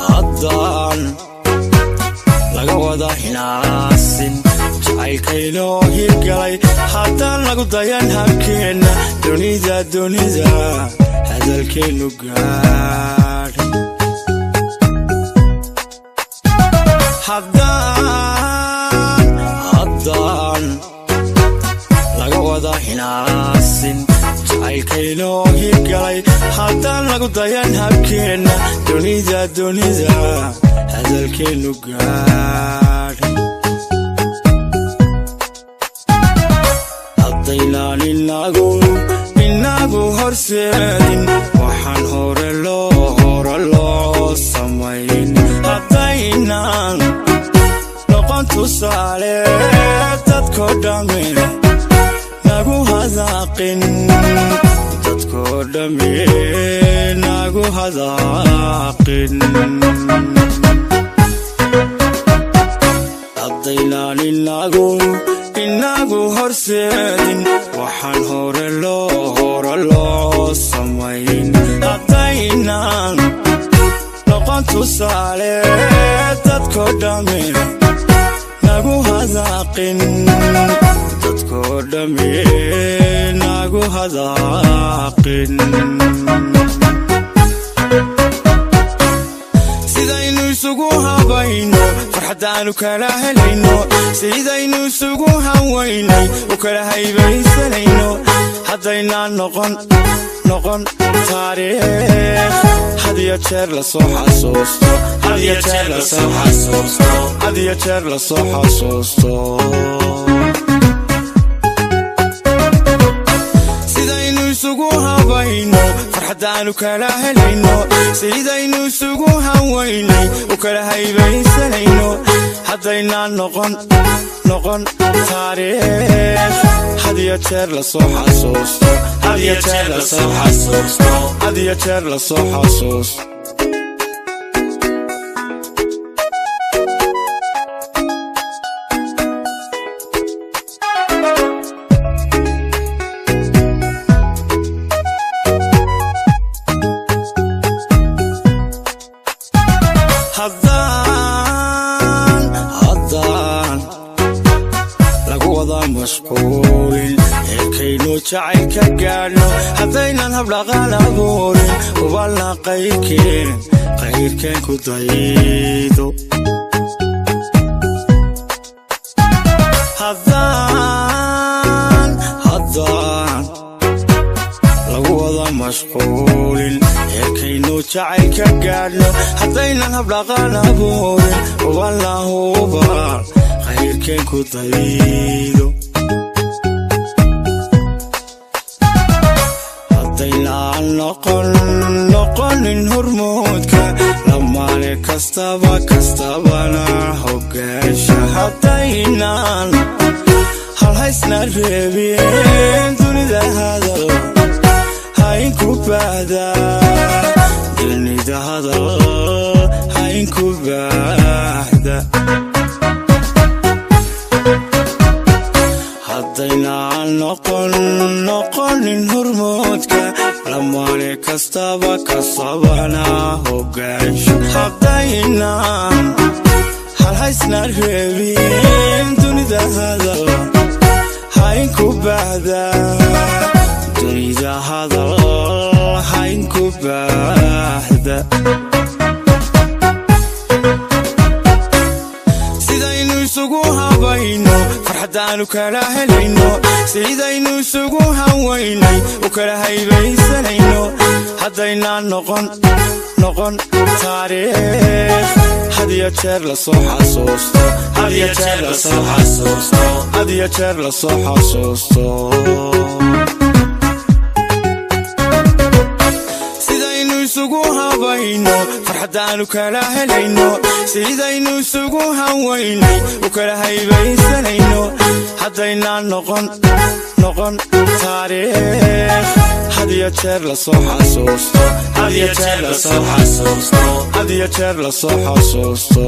haddaan laga wada hinaasin jacaylkaynoo hirgalay haddaan lagu dayan habkeenna dunida hadalkeennu gaadh haddaan laga wada hinaasin jacaylkaynoo hirgalay haddaan lagu dayan habkeenna dunida hadalkeennu gaadh haddaynaan inagu horseedin waxaan hore loo samayn haddaynaan noqon tusaale dadko dhamme nagu hadaaqin dadko dhamme nagu hadaaqin haddaynaan inagu horseedin waxaan hore loo samayn haddaynaan noqon tusaale dadko dhamme nagu hadaaqin dadko dhamme nagu hadaaqin sidaynu isugu habayno farxadaanu kala helayno sidaynu isugu hawaynay u kala haybaysanayno haddaynaan noqon taariikh had iyo jeer la soo xasuusto sidaynu isugu habayno farxadaanu kala helayno sidaynu isugu hawaynay u kala haybaysanayno haddaynaan noqon taariikh had iyo jeer la soo xasuusto haddaan lagu wada mashquulin heerkaynu jacaylka gaadhno haddaynan habdhaqan abuurin hubalna qayrkeen ku daydo haddaan lagu wada mashquulin heerkaynu jacaylka gaadhno haddaynan habdhaqan abuurin hubalna qayrkeen ku daydo haddaynaan noqonin hormoodka lamaane kastabana hogaansha haddaynaan halhaysna reebin dunida hadal hainku baahda dunida hadal hainku baahda haddaynaan noqonin hormoodka lamaane kastabana hogaansho haddaynaan halhaysna reebin dunida hadal hainku baahda dunida hadal hainku baahda sidaynu isugu habayno farxadaanu kala helayno sidaynu isugu hawaynay u kala haybaysanayno haddaynaan noqon taariikh had iyo jeer la soo xasuusto sidaynu isugu habayno farxadaanu kala helayno sidaynu isugu hawaynay u kala haybaysanayno haddayna noqon taariikh had iyo jeer la soo xasuusto had iyo jeer la soo xasuusto